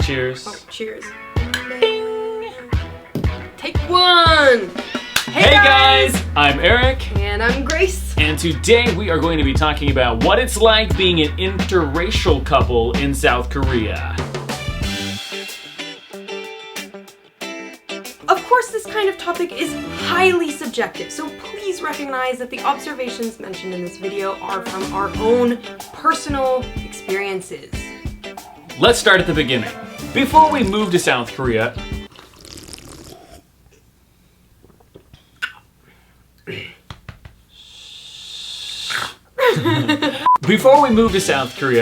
Cheers. Oh, cheers. Bing. Take one. Hey guys, I'm Eric. And I'm Grace. And today we are going to be talking about what it's like being an interracial couple in South Korea. Of course, this kind of topic is highly subjective, so please recognize that the observations mentioned in this video are from our own personal experiences. Let's start at the beginning. Before we moved to South Korea,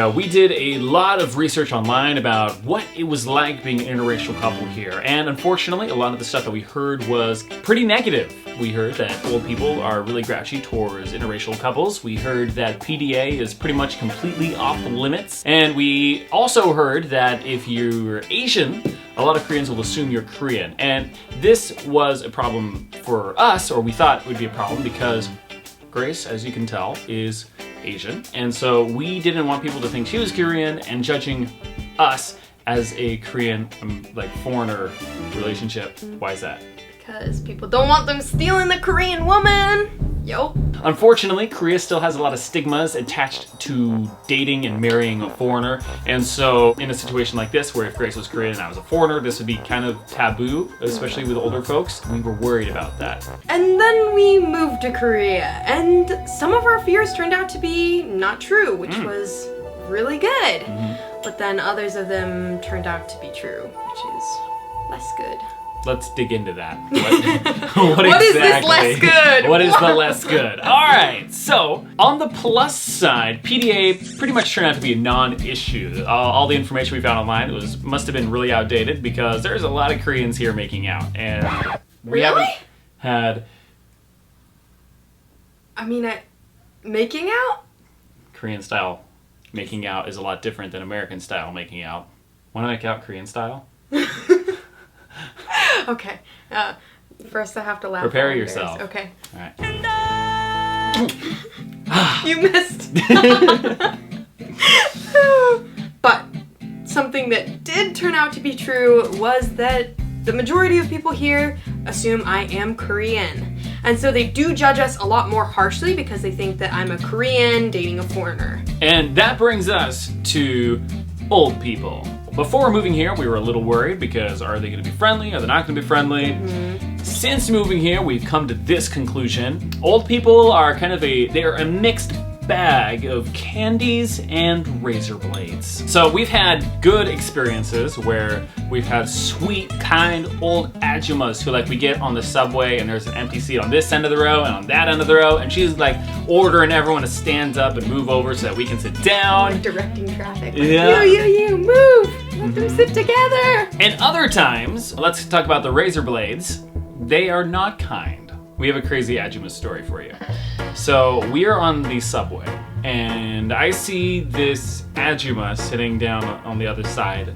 we did a lot of research online about what it was like being an interracial couple here. And unfortunately, a lot of the stuff that we heard was pretty negative. We heard that old people are really grouchy towards interracial couples. We heard that PDA is pretty much completely off the limits. And we also heard that if you're Asian, a lot of Koreans will assume you're Korean. And this was a problem for us, or we thought it would be a problem, because Grace, as you can tell, is Asian, and so we didn't want people to think she was Korean and judging us as a Korean, foreigner relationship. Why is that? Because people don't want them stealing the Korean woman. Yo. Unfortunately, Korea still has a lot of stigmas attached to dating and marrying a foreigner, and so in a situation like this, where if Grace was Korean and I was a foreigner, this would be kind of taboo, especially with older folks. We were worried about that. And then we moved to Korea, and some of our fears turned out to be not true, which was really good. But then others of them turned out to be true, which is less good. Let's dig into that. What is this less good? What is the less good? Alright, so on the plus side, PDA pretty much turned out to be a non-issue. All the information we found online must have been really outdated, because there's a lot of Koreans here making out. And we haven't had... making out? Korean style making out is a lot different than American style making out. Want to make out Korean style? Okay. First I have to laugh. Prepare yourself. Okay. All right. You missed. But something that did turn out to be true was that the majority of people here assume I am Korean. And so they do judge us a lot more harshly because they think that I'm a Korean dating a foreigner. And that brings us to old people. Before moving here, we were a little worried because are they going to be friendly? Are they not going to be friendly? Since moving here, we've come to this conclusion. Old people are they're a mixed bag of candies and razor blades. So we've had good experiences where we've had sweet, kind, old ajummas who we get on the subway and there's an empty seat on this end of the row and on that end of the row, and she's ordering everyone to stand up and move over so that we can sit down. Directing traffic. Yeah. You, move! Let them sit together! And other times, let's talk about the razor blades. They are not kind. We have a crazy ajumma story for you. So we are on the subway, and I see this ajumma sitting down on the other side,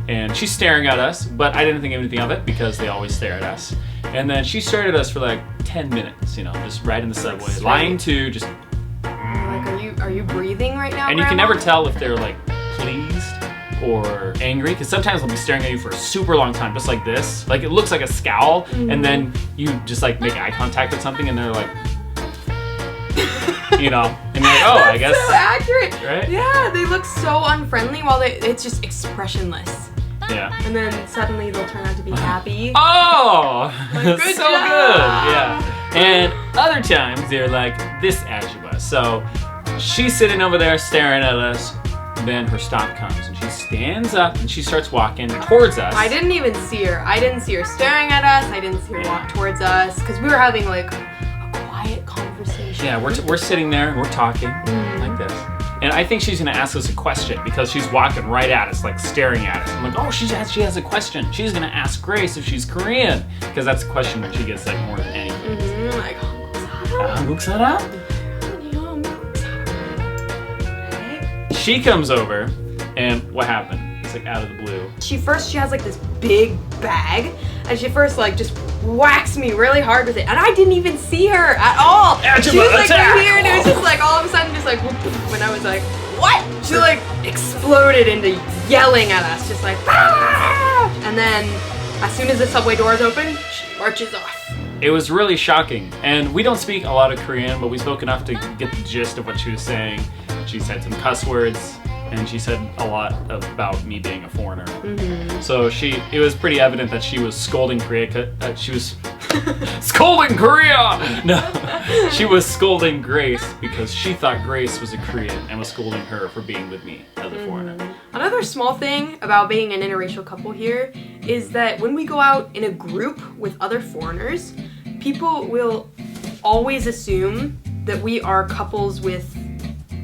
and she's staring at us, but I didn't think anything of it because they always stare at us. And then she stared at us for 10 minutes, just right in the subway, lying to, just... Are you breathing right now, And you can never tell if they're pleased or angry, because sometimes they'll be staring at you for a super long time, just like this. It looks like a scowl, and then you just make eye contact with something, and they're and you're oh, I guess. So accurate, right? Yeah, they look so unfriendly while it's just expressionless. Yeah. And then suddenly they'll turn out to be happy. Oh, good so job. Good, yeah. And other times they're this ajumma. So she's sitting over there staring at us. Then her stop comes and she stands up and she starts walking towards us. I didn't even see her. I didn't see her staring at us. I didn't see her walk towards us because we were having a quiet conversation. Yeah, we're sitting there and we're talking like this. And I think she's gonna ask us a question because she's walking right at us, staring at us. I'm oh, she has a question. She's gonna ask Grace if she's Korean, because that's a question that she gets more than anything. 한국 사람? She comes over, and what happened? It's out of the blue. She has this big bag, and she first just whacks me really hard with it, and I didn't even see her at all. She was right here, and it was just all of a sudden just when I was what? She exploded into yelling at us, just ah! and then as soon as the subway doors open, she marches off. It was really shocking, and we don't speak a lot of Korean, but we spoke enough to get the gist of what she was saying. She said some cuss words, and she said a lot about me being a foreigner. So it was pretty evident that she was scolding Korea. She was scolding Korea! No, she was scolding Grace because she thought Grace was a Korean and was scolding her for being with me as a foreigner. Another small thing about being an interracial couple here is that when we go out in a group with other foreigners, people will always assume that we are couples with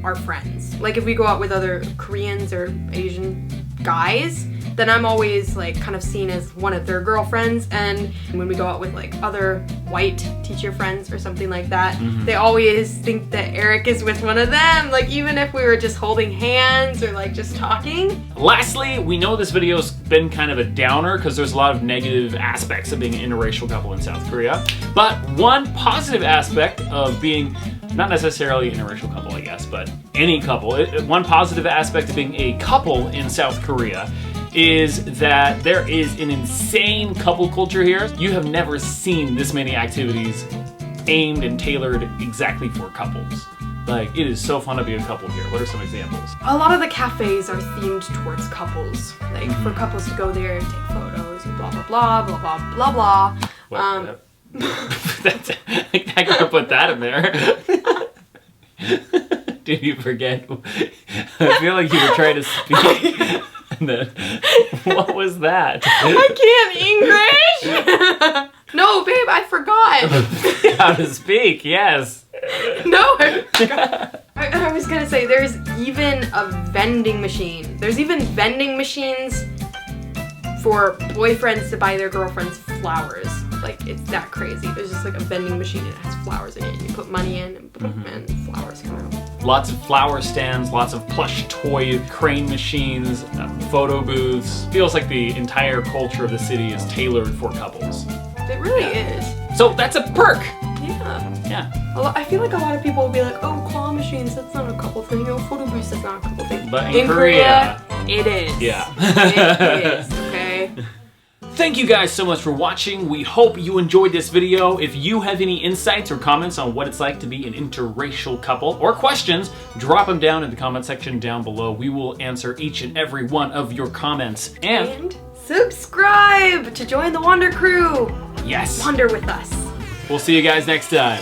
our friends. Like if we go out with other Koreans or Asian guys, then I'm always like kind of seen as one of their girlfriends, and when we go out with like other white teacher friends or something like that, they always think that Eric is with one of them, like even if we were just holding hands or like just talking. Lastly, we know this video's been kind of a downer because there's a lot of negative aspects of being an interracial couple in South Korea, but one positive aspect of being not necessarily an interracial couple, I guess, but any couple. One positive aspect of being a couple in South Korea is that there is an insane couple culture here. You have never seen this many activities aimed and tailored exactly for couples. Like, it is so fun to be a couple here. What are some examples? A lot of the cafes are themed towards couples. Like, for couples to go there and take photos and blah, blah, blah, blah, blah, blah, blah. What? I gotta put that in there. Did you forget? I feel like you were trying to speak. And then, what was that? I can't English! No, babe, I forgot. How to speak, yes. No, I forgot. I was gonna say, there's even a vending machine. There's even vending machines for boyfriends to buy their girlfriends flowers. Like, it's that crazy. There's just like a vending machine and it has flowers in it. You put money in and flowers come out. Lots of flower stands, lots of plush toy crane machines, photo booths. Feels like the entire culture of the city is tailored for couples. It really is. So that's a perk. Yeah. I feel like a lot of people will be like, oh, claw machines, that's not a couple thing. Oh, photo booths, that's not a couple thing. But in Korea, it is. Yeah. It is, okay? Thank you guys so much for watching. We hope you enjoyed this video. If you have any insights or comments on what it's like to be an interracial couple, or questions, drop them down in the comment section down below. We will answer each and every one of your comments. And subscribe to join the Wander Crew. Yes. Wander with us. We'll see you guys next time.